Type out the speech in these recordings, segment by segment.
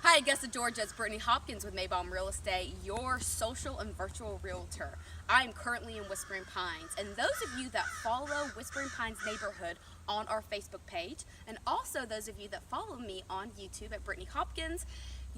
Hi, Augusta, Georgia. It's Brittany Hopkins with Maybaum Real Estate, your social and virtual realtor. I'm currently in Whispering Pines, and those of you that follow Whispering Pines neighborhood on our Facebook page, and also those of you that follow me on YouTube at Brittany Hopkins,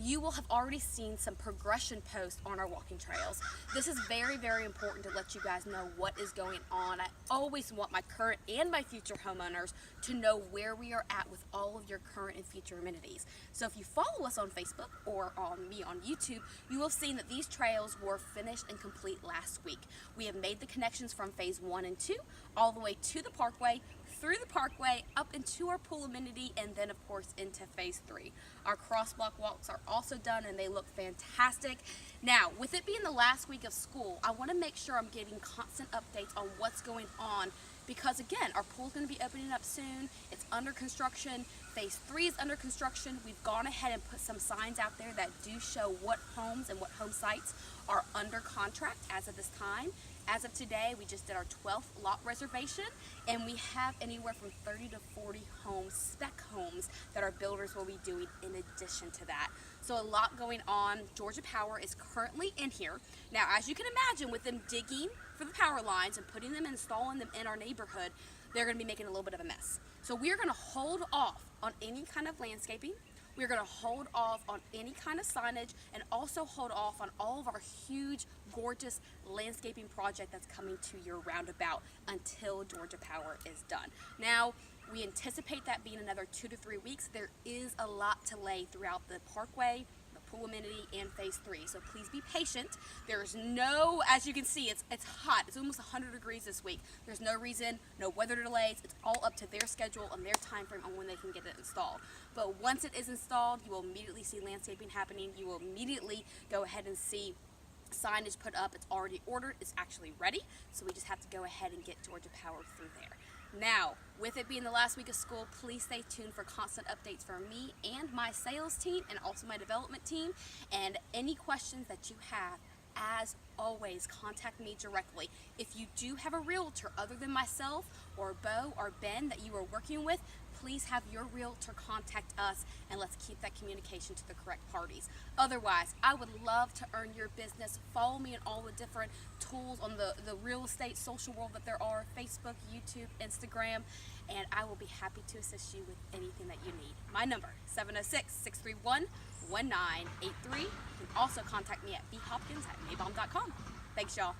you will have already seen some progression posts on our walking trails. This is very, very important to let you guys know what is going on. I always want my current and my future homeowners to know where we are at with all of your current and future amenities. So if you follow us on Facebook or on me on YouTube, you will have seen that these trails were finished and complete last week. We have made the connections from phase 1 and 2 all the way to the parkway, through the parkway, up into our pool amenity, and then of course into phase 3. Our crosswalk walks are also done and they look fantastic. Now, with it being the last week of school, I want to make sure I'm getting constant updates on what's going on, because again, our pool's going to be opening up soon. It's under construction. Phase 3 is under construction. We've gone ahead and put some signs out there that do show what homes and what home sites are under contract as of this time. As of today, we just did our 12th lot reservation, and we have anywhere from 30 to 40 homes, spec homes, that our builders will be doing in addition to that. So a lot going on. Georgia Power is currently in here. Now, as you can imagine, with them digging for the power lines and putting them, installing them in our neighborhood, they're going to be making a little bit of a mess. So we are going to hold off on any kind of landscaping. We're going to hold off on any kind of signage, and also hold off on all of our huge, gorgeous landscaping project that's coming to your roundabout until Georgia Power is done. Now, we anticipate that being another 2 to 3 weeks. There is a lot to lay throughout the parkway, pool amenity, and phase 3, so please be patient. There's no, as you can see, it's hot. It's almost 100 degrees this week. There's no reason, no weather delays. It's all up to their schedule and their time frame on when they can get it installed. But once it is installed, you will immediately see landscaping happening. You will immediately go ahead and see signage put up. It's already ordered. It's actually ready. So we just have to go ahead and get Georgia Power through there. Now, with it being the last week of school, please stay tuned for constant updates from me and my sales team, and also my development team. And any questions that you have, as always, contact me directly. If you do have a realtor other than myself or Bo or Ben that you are working with, please have your realtor contact us, and let's keep that communication to the correct parties. Otherwise, I would love to earn your business. Follow me on all the different tools on the real estate social world that there are: Facebook, YouTube, Instagram, and I will be happy to assist you with anything that you need. My number, 706-631-1983. You can also contact me at bhopkins@maybaum.com. Thanks, y'all.